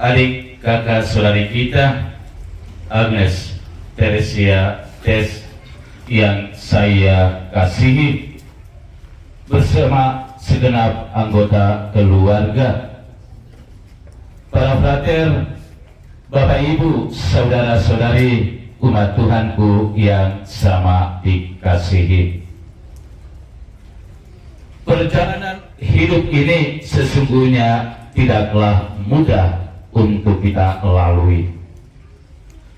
adik kakak saudari kita Agnes Teresia Tes yang saya kasihi, bersama segenap anggota keluarga, para frater, Bapak Ibu, saudara-saudari umat Tuhanku yang sama dikasihi. Perjalanan hidup ini sesungguhnya tidaklah mudah untuk kita lalui.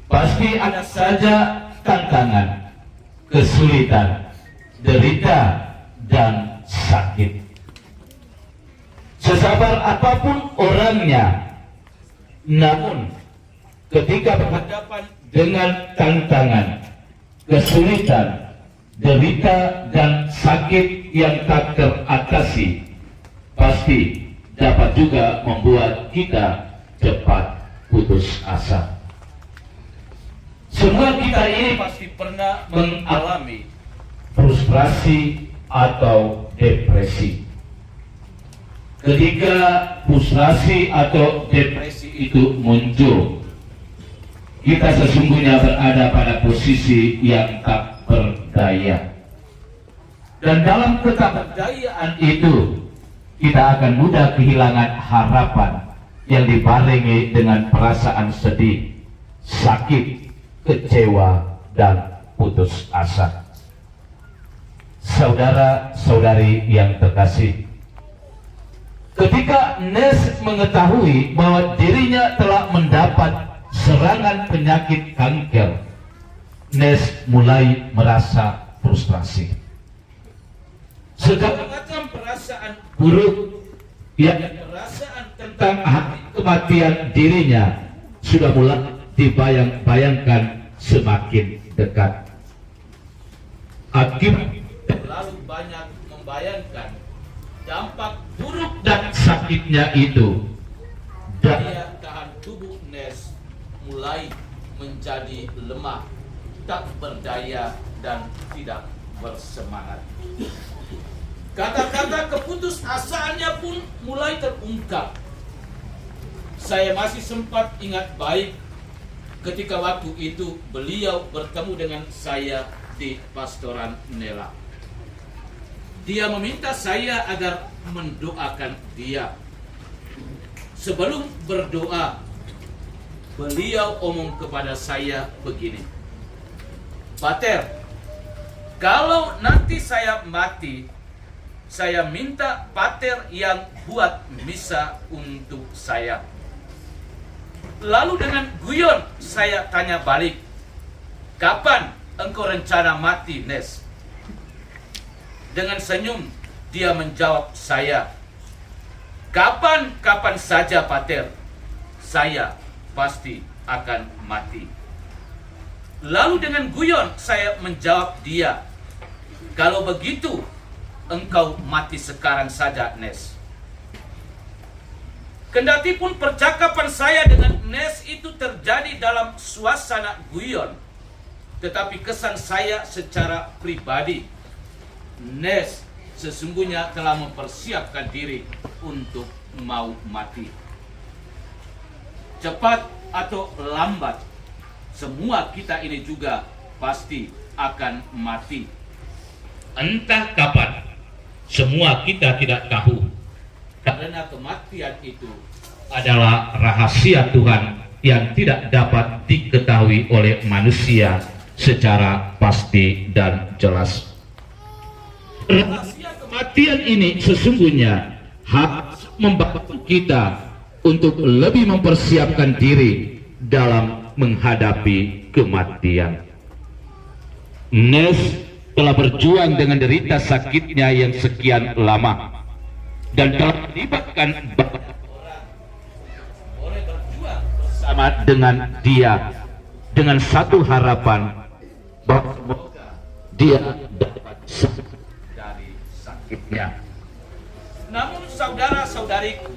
Pasti ada saja tantangan, kesulitan, derita, dan sakit. Sesabar apapun orangnya, namun ketika berhadapan dengan tantangan, kesulitan, derita, dan sakit yang tak teratasi, pasti dapat juga membuat kita cepat putus asa. Semua kita ini pasti pernah mengalami frustrasi atau depresi. Ketika frustrasi atau depresi itu muncul, kita sesungguhnya berada pada posisi yang tak berdaya. Dan dalam ketidakberdayaan itu, kita akan mudah kehilangan harapan yang dibarengi dengan perasaan sedih, sakit, kecewa, dan putus asa. Saudara-saudari yang terkasih, ketika Nes mengetahui bahwa dirinya telah mendapat serangan penyakit kanker, Nes mulai merasa frustrasi. Segala macam perasaan buruk, perasaan tentang kematian dirinya sudah mulai dibayang-bayangkan semakin dekat. Akibat terlalu banyak membayangkan dampak buruk dan sakitnya itu, daya tahan tubuh Nes mulai menjadi lemah, tak berdaya, dan tidak bersemangat. Kata-kata keputusasaannya pun mulai terungkap. Saya masih sempat ingat baik ketika waktu itu beliau bertemu dengan saya di Pastoran Nela. Dia meminta saya agar mendoakan dia. Sebelum berdoa, beliau omong kepada saya begini, "Pater, kalau nanti saya mati, saya minta Pater yang buat misa untuk saya." Lalu dengan guyon saya tanya balik, "Kapan engkau rencana mati, Nes?" Dengan senyum dia menjawab saya, Kapan saja, Pater, saya pasti akan mati." Lalu dengan guyon saya menjawab dia, "Kalau begitu, engkau mati sekarang saja, Nes." Kendati pun percakapan saya dengan Nes itu terjadi dalam suasana guyon, tetapi kesan saya secara pribadi, Nes sesungguhnya telah mempersiapkan diri untuk mau mati. Cepat atau lambat, semua kita ini juga pasti akan mati. Entah kapan, semua kita tidak tahu. Karena kematian itu adalah rahasia Tuhan yang tidak dapat diketahui oleh manusia secara pasti dan jelas. Rahasia kematian ini sesungguhnya harus membantu kita untuk lebih mempersiapkan diri dalam menghadapi kematian. Nes telah berjuang dengan derita sakitnya yang sekian lama dan telah melibatkan banyak orang boleh berjuang bersama dengan dia dengan satu harapan bahwa semoga dia dapat sembuh dari sakitnya. Namun saudara-saudariku,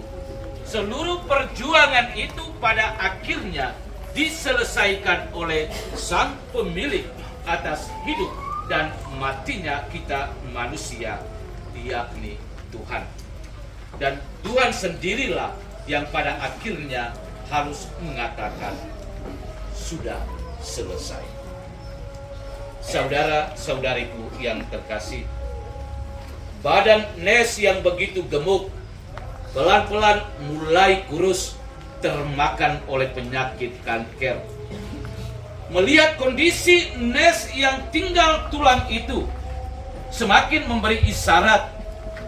seluruh perjuangan itu pada akhirnya diselesaikan oleh Sang Pemilik atas hidup dan matinya kita manusia, yakni Tuhan. Dan Tuhan sendirilah yang pada akhirnya harus mengatakan sudah selesai. Saudara-saudariku yang terkasih, badan Nes yang begitu gemuk pelan-pelan mulai kurus, termakan oleh penyakit kanker. Melihat kondisi Nes yang tinggal tulang itu semakin memberi isyarat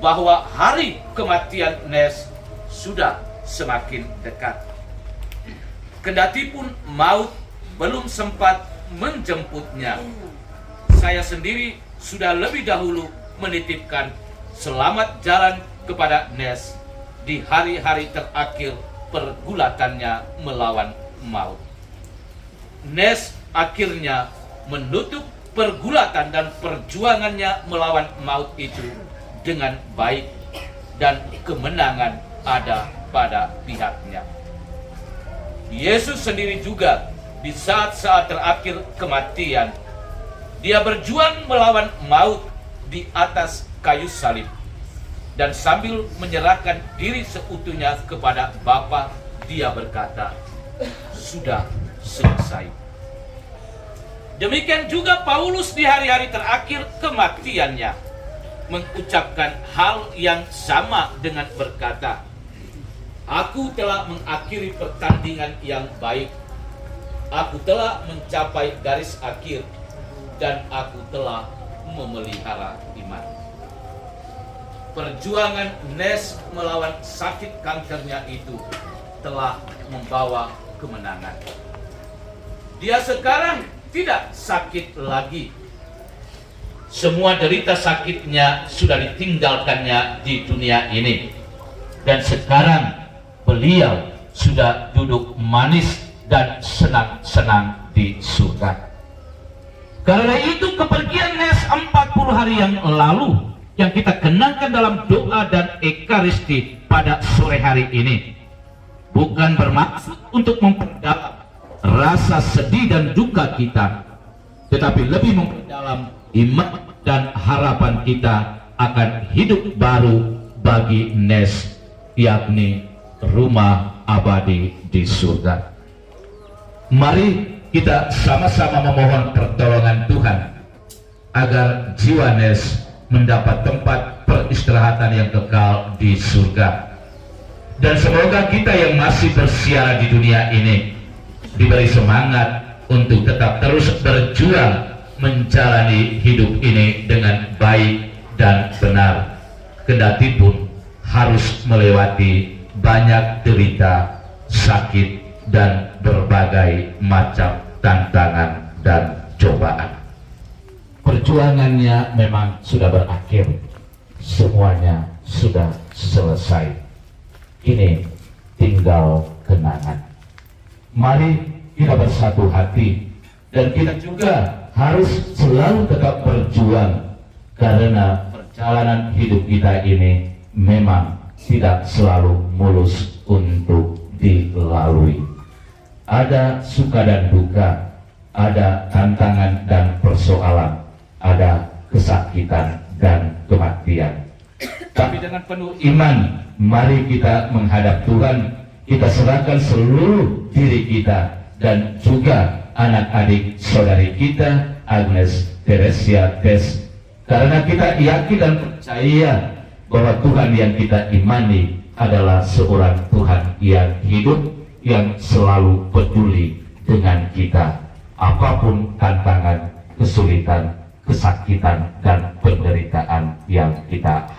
bahwa hari kematian Nes sudah semakin dekat. Kendati pun maut belum sempat menjemputnya, saya sendiri sudah lebih dahulu menitipkan selamat jalan kepada Nes di hari-hari terakhir pergulatannya melawan maut. Nes akhirnya menutup pergulatan dan perjuangannya melawan maut itu dengan baik, dan kemenangan ada pada pihaknya. Yesus sendiri juga di saat-saat terakhir kematian, dia berjuang melawan maut di atas kayu salib, dan sambil menyerahkan diri seutuhnya kepada Bapa, dia berkata, sudah selesai. Demikian juga Paulus di hari-hari terakhir kematiannya mengucapkan hal yang sama dengan berkata, aku telah mengakhiri pertandingan yang baik, aku telah mencapai garis akhir, dan aku telah memelihara iman. Perjuangan Nes melawan sakit kankernya itu telah membawa kemenangan. Dia sekarang tidak sakit lagi. Semua derita sakitnya sudah ditinggalkannya di dunia ini, dan sekarang beliau sudah duduk manis dan senang-senang di surga. Karena itu kepergian Nes 40 hari yang lalu yang kita kenangkan dalam doa dan ekaristi pada sore hari ini bukan bermaksud untuk memperdalam rasa sedih dan duka kita, tetapi lebih memperdalam iman dan harapan kita akan hidup baru bagi Nes, yakni rumah abadi di surga. Mari kita sama-sama memohon pertolongan Tuhan agar jiwa Nes mendapat tempat peristirahatan yang kekal di surga. Dan semoga kita yang masih bersiara di dunia ini diberi semangat untuk tetap terus berjuang menjalani hidup ini dengan baik dan benar, kendati pun harus melewati banyak derita, sakit, dan berbagai macam tantangan dan cobaan. Perjuangannya memang sudah berakhir, semuanya sudah selesai. Ini tinggal kenangan. Mari kita bersatu hati, dan kita juga harus selalu tetap berjuang, karena perjalanan hidup kita ini memang tidak selalu mulus untuk dilalui. Ada suka dan duka, ada tantangan dan persoalan, ada kesakitan dan kematian. Tapi dengan penuh iman, mari kita menghadap Tuhan. Kita serahkan seluruh diri kita dan juga anak-adik saudari kita Agnes Teresia Tes, karena kita yakin dan percaya bahwa Tuhan yang kita imani adalah seorang Tuhan yang hidup, yang selalu peduli dengan kita. Apapun tantangan, kesulitan, kesakitan, dan penderitaan yang kita